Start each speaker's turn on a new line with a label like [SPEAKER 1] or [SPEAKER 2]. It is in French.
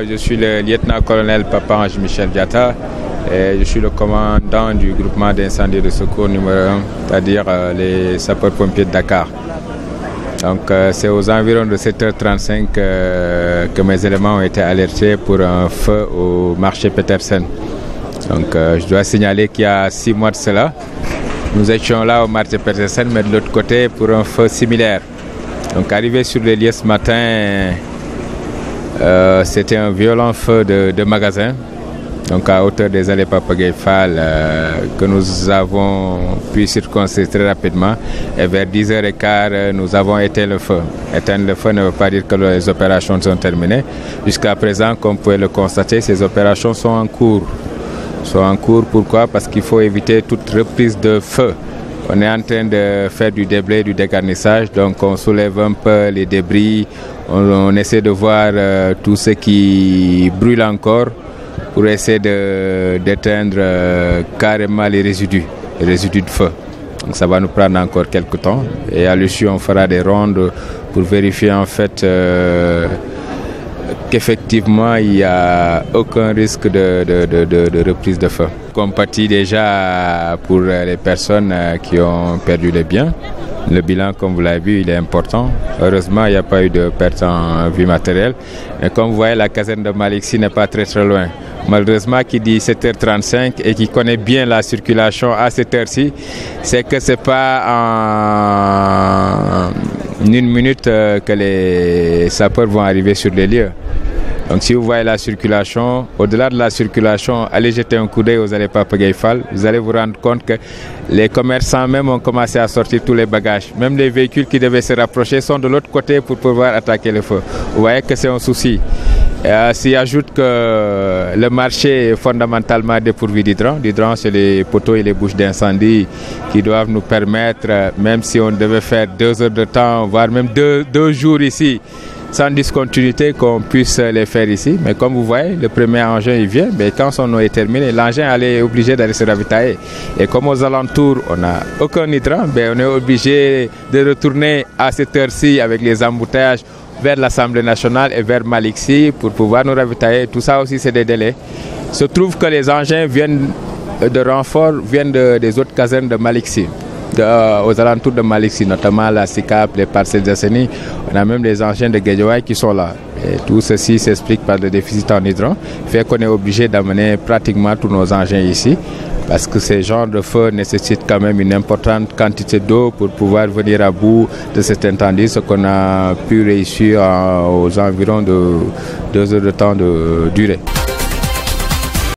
[SPEAKER 1] Je suis le lieutenant-colonel Papa-Ange Michel Diatta et je suis le commandant du groupement d'incendie de secours numéro 1, c'est-à-dire les sapeurs-pompiers de Dakar. Donc c'est aux environs de 7h35 que mes éléments ont été alertés pour un feu au marché Petersen. Donc je dois signaler qu'il y a 6 mois de cela, nous étions là au marché Petersen, mais de l'autre côté pour un feu similaire. Donc arrivé sur les lieux ce matin, c'était un violent feu de magasin, donc à hauteur des allées Papagaï Fall, que nous avons pu circonscrire très rapidement. Et vers 10h15, nous avons éteint le feu. Éteindre le feu ne veut pas dire que les opérations sont terminées. Jusqu'à présent, comme vous pouvez le constater, ces opérations sont en cours. Pourquoi? Parce qu'il faut éviter toute reprise de feu. On est en train de faire du déblai, du dégarnissage, donc on soulève un peu les débris, on essaie de voir tout ce qui brûle encore pour essayer d'éteindre carrément les résidus de feu. Donc ça va nous prendre encore quelques temps et à l'issue on fera des rondes pour vérifier en fait qu'effectivement il n'y a aucun risque de reprise de feu. Compatis déjà pour les personnes qui ont perdu les biens. Le bilan, comme vous l'avez vu, il est important. Heureusement, il n'y a pas eu de perte en vie matérielle. Et comme vous voyez, la caserne de Malick Sy n'est pas très loin. Malheureusement, qui dit 7h35 et qui connaît bien la circulation à cette heure-ci, c'est que ce n'est pas en 1 minute que les sapeurs vont arriver sur les lieux. Donc si vous voyez la circulation, au-delà de la circulation, allez jeter un coup d'œil aux allées Papagaï Fall, vous allez vous rendre compte que les commerçants même ont commencé à sortir tous les bagages. Même les véhicules qui devaient se rapprocher sont de l'autre côté pour pouvoir attaquer le feu. Vous voyez que c'est un souci. S'y ajoute que le marché est fondamentalement dépourvu d'hydrant. L'hydrant, c'est les poteaux et les bouches d'incendie qui doivent nous permettre, même si on devait faire 2 heures de temps, voire même 2 jours ici, sans discontinuité, qu'on puisse les faire ici. Mais comme vous voyez, le premier engin il vient, mais quand son eau est terminée, l'engin est obligé d'aller se ravitailler. Et comme aux alentours, on n'a aucun hydrant, on est obligé de retourner à cette heure-ci avec les embouteillages vers l'Assemblée nationale et vers Malick Sy pour pouvoir nous ravitailler. Tout ça aussi, c'est des délais. Il se trouve que les engins viennent de renfort, viennent des autres casernes de Malick Sy. Aux alentours de Malick Sy, notamment la SICAP, les parcelles d'Asseni, on a même des engins de Guédiawaye qui sont là. Et tout ceci s'explique par le déficit en hydrant, fait qu'on est obligé d'amener pratiquement tous nos engins ici, parce que ces genres de feux nécessitent quand même une importante quantité d'eau pour pouvoir venir à bout de cet incendie, ce qu'on a pu réussir aux environs de 2 heures de temps de durée.